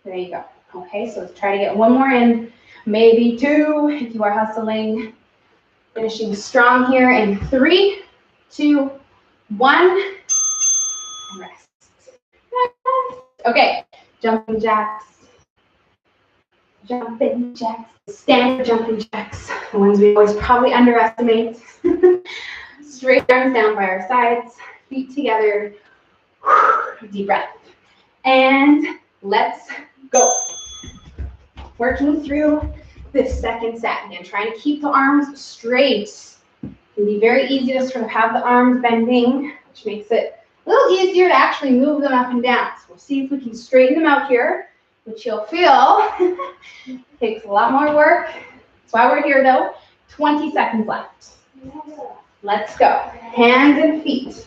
There you go. Okay, so let's try to get 1 more in, maybe 2 if you are hustling. Finishing strong here in 3, 2, 1, and rest. Okay, jumping jacks. Jumping jacks. Standard jumping jacks. The ones we always probably underestimate. Straight arms down by our sides, feet together. Deep breath. And let's go. Working through this second set. Again, trying to keep the arms straight. It can be very easy to sort of have the arms bending, which makes it a little easier to actually move them up and down. So we'll see if we can straighten them out here, which you'll feel takes a lot more work. That's why we're here though. 20 seconds left. Let's go. Hands and feet.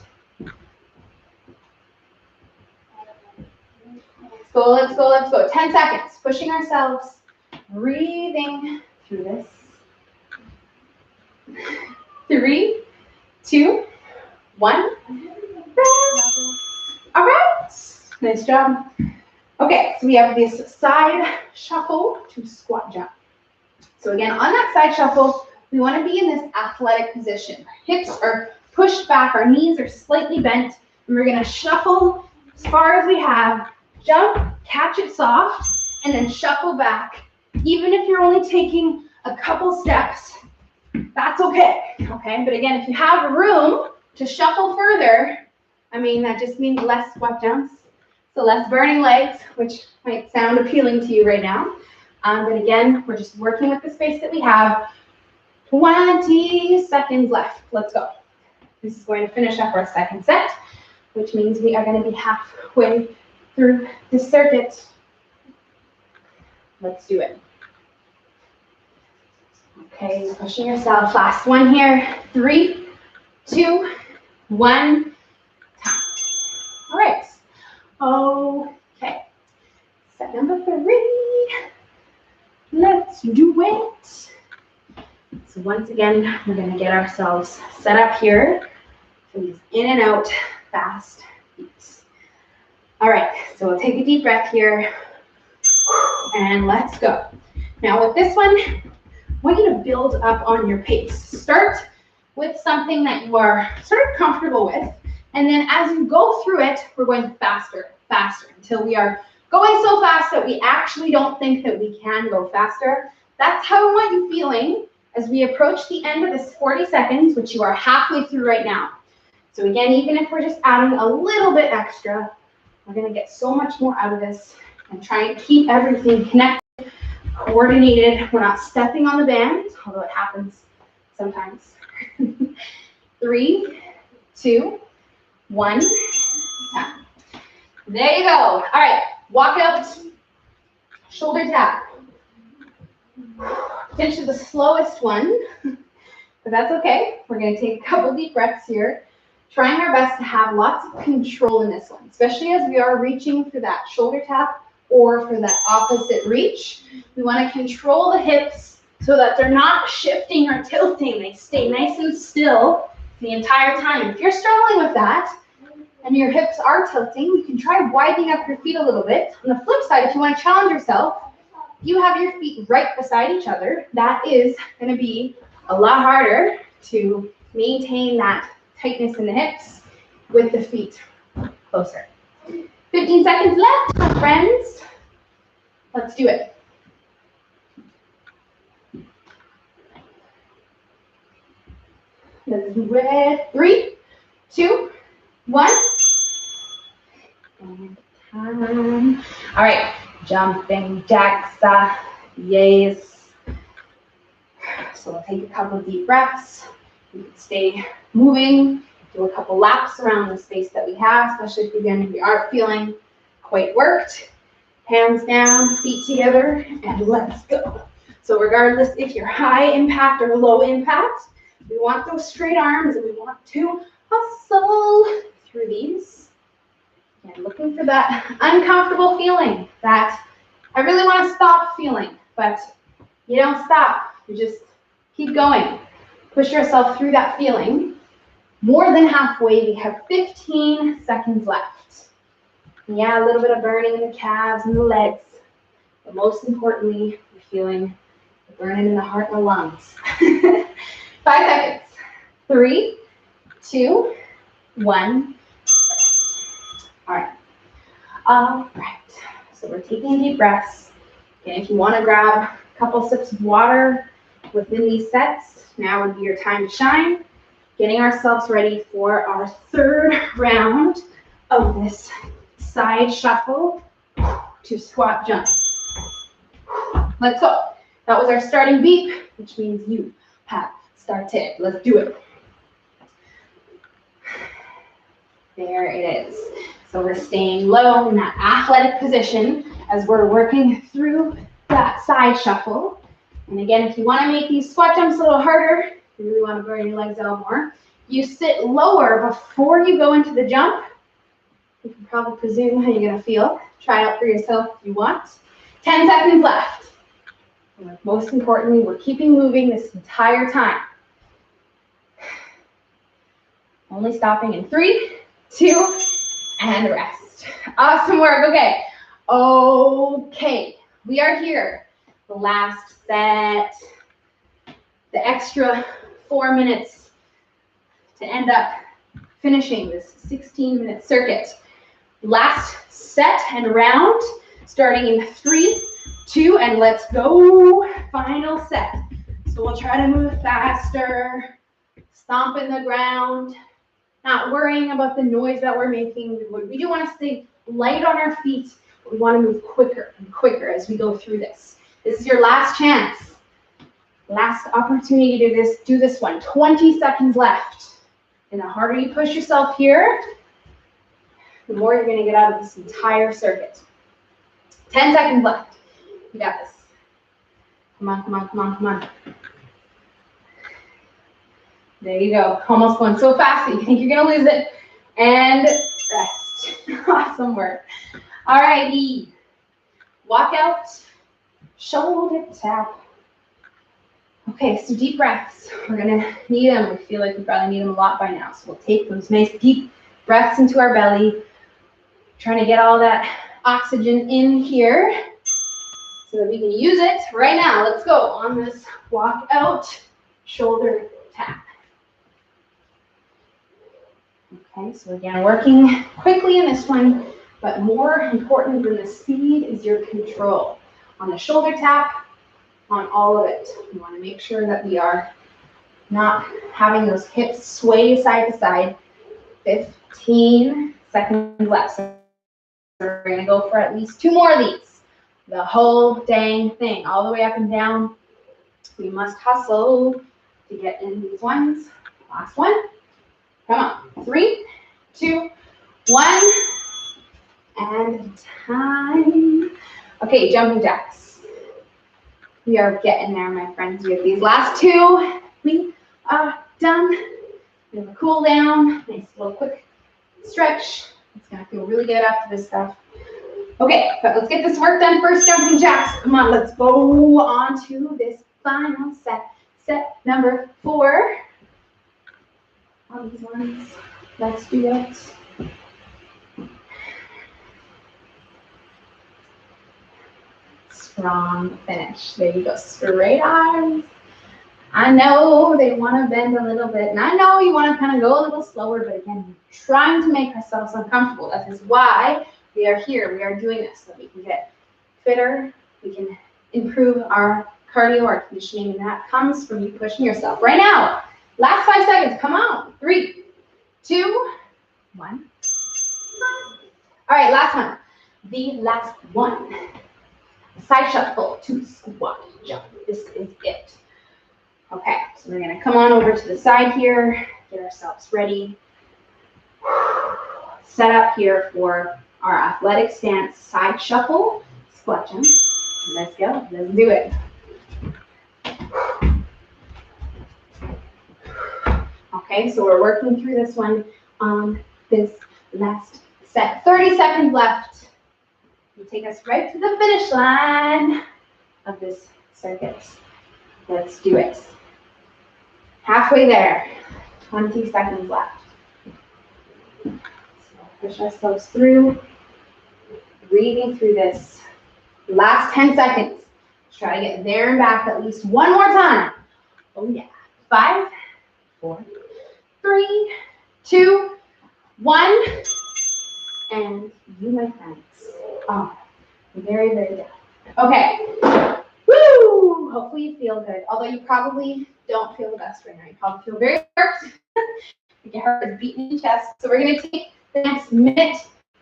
Let's go, let's go, let's go. 10 seconds. Pushing ourselves. Breathing through this. 3, 2, 1. All right. Nice job. Okay, so we have this side shuffle to squat jump. So again, on that side shuffle, we want to be in this athletic position. Hips are pushed back, our knees are slightly bent, and we're going to shuffle as far as we have, jump, catch it soft, and then shuffle back Even if you're only taking a couple steps, that's okay, okay? But again, if you have room to shuffle further, I mean, that just means less squat jumps, so less burning legs, which might sound appealing to you right now. But again, we're just working with the space that we have. 20 seconds left. Let's go. This is going to finish up our second set, which means we are going to be halfway through the circuit. Let's do it. Okay, pushing yourself. Last one here. 3, 2, 1. Time. All right. Okay. Set number 3. Let's do it. So once again, we're going to get ourselves set up here for these in and out fast beats. All right, so we'll take a deep breath here and let's go. Now with this one, I want you to build up on your pace. Start with something that you are sort of comfortable with, and then as you go through it, we're going faster, faster, until we are going so fast that we actually don't think that we can go faster. That's how I want you feeling as we approach the end of this 40 seconds, which you are halfway through right now. So again, even if we're just adding a little bit extra, we're going to get so much more out of this and try and keep everything connected, coordinated. We're not stepping on the band, although it happens sometimes. 3, 2, 1, time. There you go. All right, walk out, shoulder tap. Finish with the slowest one, but that's okay. We're going to take a couple deep breaths here, trying our best to have lots of control in this one, especially as we are reaching for that shoulder tap or for that opposite reach. We want to control the hips so that they're not shifting or tilting. They stay nice and still the entire time. If you're struggling with that and your hips are tilting, you can try widening up your feet a little bit. On the flip side, if you want to challenge yourself, you have your feet right beside each other. That is going to be a lot harder to maintain that tightness in the hips with the feet closer. 15 seconds left, my friends. Let's do it. Let's do it. 3, 2, 1. And time. All right. Jumping jacks, yes. So we'll take a couple of deep breaths. You can stay moving, do a couple laps around the space that we have, especially if again we are feeling quite worked. Hands down, feet together, and let's go. So regardless if you're high impact or low impact, we want those straight arms and we want to hustle through these. And looking for that uncomfortable feeling that I really want to stop feeling, but you don't stop. You just keep going. Push yourself through that feeling. More than halfway, we have 15 seconds left. Yeah, a little bit of burning in the calves and the legs, but most importantly, we're feeling the burning in the heart and the lungs. 5 seconds. 3, 2, 1. All right. So we're taking deep breaths. And if you want to grab a couple sips of water within these sets, now would be your time to shine. Getting ourselves ready for our third round of this side shuffle to squat jump. Let's go. That was our starting beep, which means you have started. Let's do it. There it is. So we're staying low in that athletic position as we're working through that side shuffle. And again, if you want to make these squat jumps a little harder, you really want to burn your legs out more, you sit lower before you go into the jump. You can probably presume how you're going to feel. Try it out for yourself if you want. 10 seconds left. And most importantly, we're keeping moving this entire time. Only stopping in 3, 2, and rest. Awesome work. Okay, we are here. The last set, the extra 4 minutes to end up finishing this 16-minute circuit. Last set and round, starting in 3, 2, and let's go. Final set. So we'll try to move faster, stomping the ground, not worrying about the noise that we're making. We do want to stay light on our feet, but we want to move quicker and quicker as we go through this. This is your last chance. Last opportunity to do this one. 20 seconds left. And the harder you push yourself here, the more you're going to get out of this entire circuit. 10 seconds left. You got this. Come on, come on, come on, come on. There you go. Almost going so fast that you think you're going to lose it. And rest. Awesome work. All righty. Walk out. Shoulder tap. Okay, so deep breaths. We're going to need them. We feel like we probably need them a lot by now. So we'll take those nice deep breaths into our belly. Trying to get all that oxygen in here so that we can use it right now. Let's go on this walk out shoulder tap. Okay, so again, working quickly in this one, but more important than the speed is your control. On the shoulder tap, on all of it. We want to make sure that we are not having those hips sway side to side. 15 seconds left. So we're going to go for at least 2 more of these. The whole dang thing, all the way up and down. We must hustle to get in these ones. Last one. Come on. 3, 2, 1. And time. Okay, jumping jacks. We are getting there, my friends. We have these last 2. We are done. We have a cool down. Nice little quick stretch. It's going to feel really good after this stuff. Okay, but let's get this work done first. Jumping jacks. Come on, let's go on to this final set. Set number 4. All these ones. Let's do it. Strong finish. There you go. Straight arms. I know they want to bend a little bit, and I know you want to kind of go a little slower, but again, we're trying to make ourselves uncomfortable. That is why we are here. We are doing this so we can get fitter, we can improve our cardio, our conditioning, and that comes from you pushing yourself. Right now, last 5 seconds. Come on. 3, 2, 1. All right, last one. The last one. Side shuffle to squat jump. This is it. Okay, so we're going to come on over to the side here, get ourselves ready. Set up here for our athletic stance side shuffle, squat jump. Let's go. Let's do it. Okay, so we're working through this one on this last set. 30 seconds left. You take us right to the finish line of this circuit. Let's do it. Halfway there. 20 seconds left. So push ourselves through. Breathing through this. Last 10 seconds. Try to get there and back at least one more time. Oh yeah. 5, 4, 3, 2, 1. And you, my friends, are very, very good. Okay. Woo! Hopefully you feel good. Although you probably don't feel the best right now. You probably feel very hurt. Your heart is beating in your chest. So we're going to take the next minute,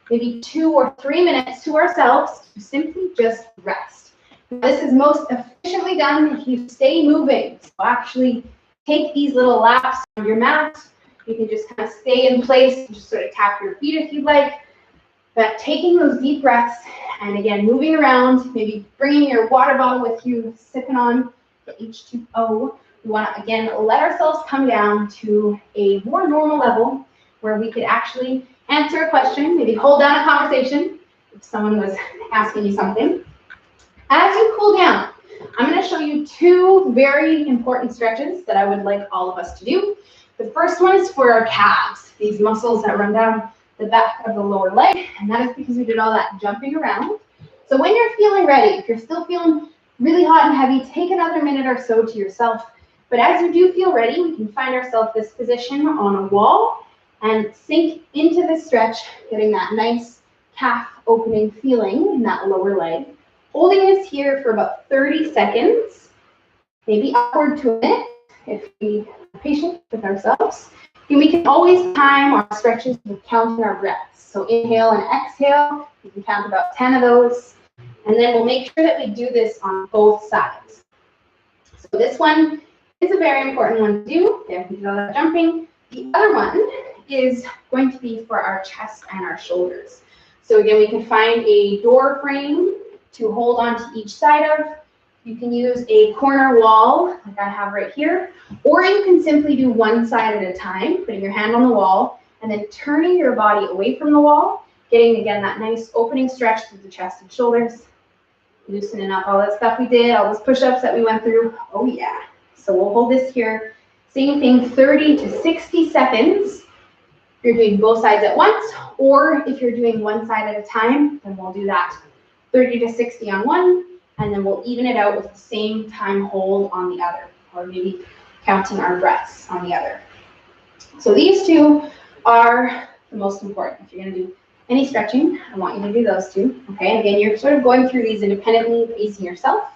maybe 2 or 3 minutes to ourselves to simply just rest. This is most efficiently done if you stay moving. So actually take these little laps on your mat. You can just kind of stay in place and just sort of tap your feet if you'd like. But taking those deep breaths and again, moving around, maybe bringing your water bottle with you, sipping on the H2O. We want to, again, let ourselves come down to a more normal level where we could actually answer a question, maybe hold down a conversation if someone was asking you something. As you cool down, I'm going to show you 2 very important stretches that I would like all of us to do. The first one is for our calves, these muscles that run down the back of the lower leg, and that is because we did all that jumping around. So when you're feeling ready, if you're still feeling really hot and heavy, take another minute or so to yourself. But as you do feel ready, we can find ourselves this position on a wall and sink into this stretch, getting that nice calf opening feeling in that lower leg. holding this here for about 30 seconds, maybe upward to a minute if we are patient with ourselves. And we can always time our stretches with counting our breaths. So inhale and exhale, you can count about 10 of those. And then we'll make sure that we do this on both sides. So this one is a very important one to do. There, we do all that jumping. The other one is going to be for our chest and our shoulders. So again, we can find a door frame to hold on to each side of. You can use a corner wall, like I have right here, or you can simply do one side at a time, putting your hand on the wall, and then turning your body away from the wall, getting, again, that nice opening stretch through the chest and shoulders, loosening up all that stuff we did, all those push-ups that we went through. Oh, yeah. So we'll hold this here. Same thing, 30 to 60 seconds. If you're doing both sides at once, or if you're doing one side at a time, then we'll do that 30 to 60 on one, and then we'll even it out with the same time hold on the other, or maybe counting our breaths on the other. So these two are the most important. If you're going to do any stretching, I want you to do those two. Okay, and again, you're sort of going through these independently, pacing yourself.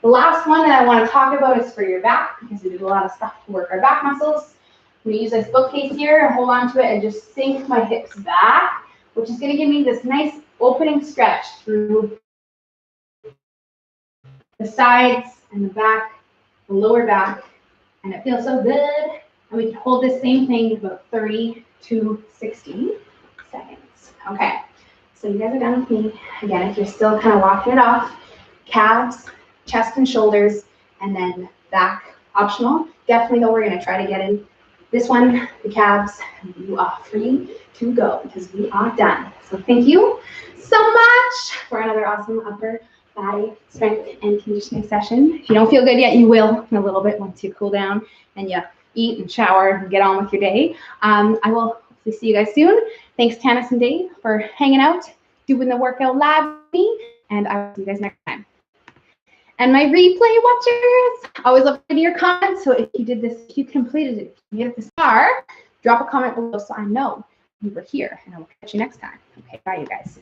The last one that I want to talk about is for your back, because we do a lot of stuff to work our back muscles. I'm going to use this bookcase here and hold on to it and just sink my hips back, which is going to give me this nice opening stretch through the sides and the back, the lower back, and it feels so good. And we can hold this same thing about 30 to 60 seconds. Okay, so you guys are done with me. Again, if you're still kind of walking it off, calves, chest and shoulders, and then back optional. Definitely though, we're going to try to get in this one, the calves, and you are free to go because we are done. So thank you so much for another awesome upper body strength and conditioning session. If you don't feel good yet, you will in a little bit once you cool down and you eat and shower and get on with your day. I will hopefully see you guys soon. Thanks, Tanis and Dave, for hanging out, doing the workout live with me, and I will see you guys next time. And my replay watchers, always love to hear your comments. So if you did this, if you completed it, if you hit the star, drop a comment below so I know you were here, and I will catch you next time. Okay, bye, you guys.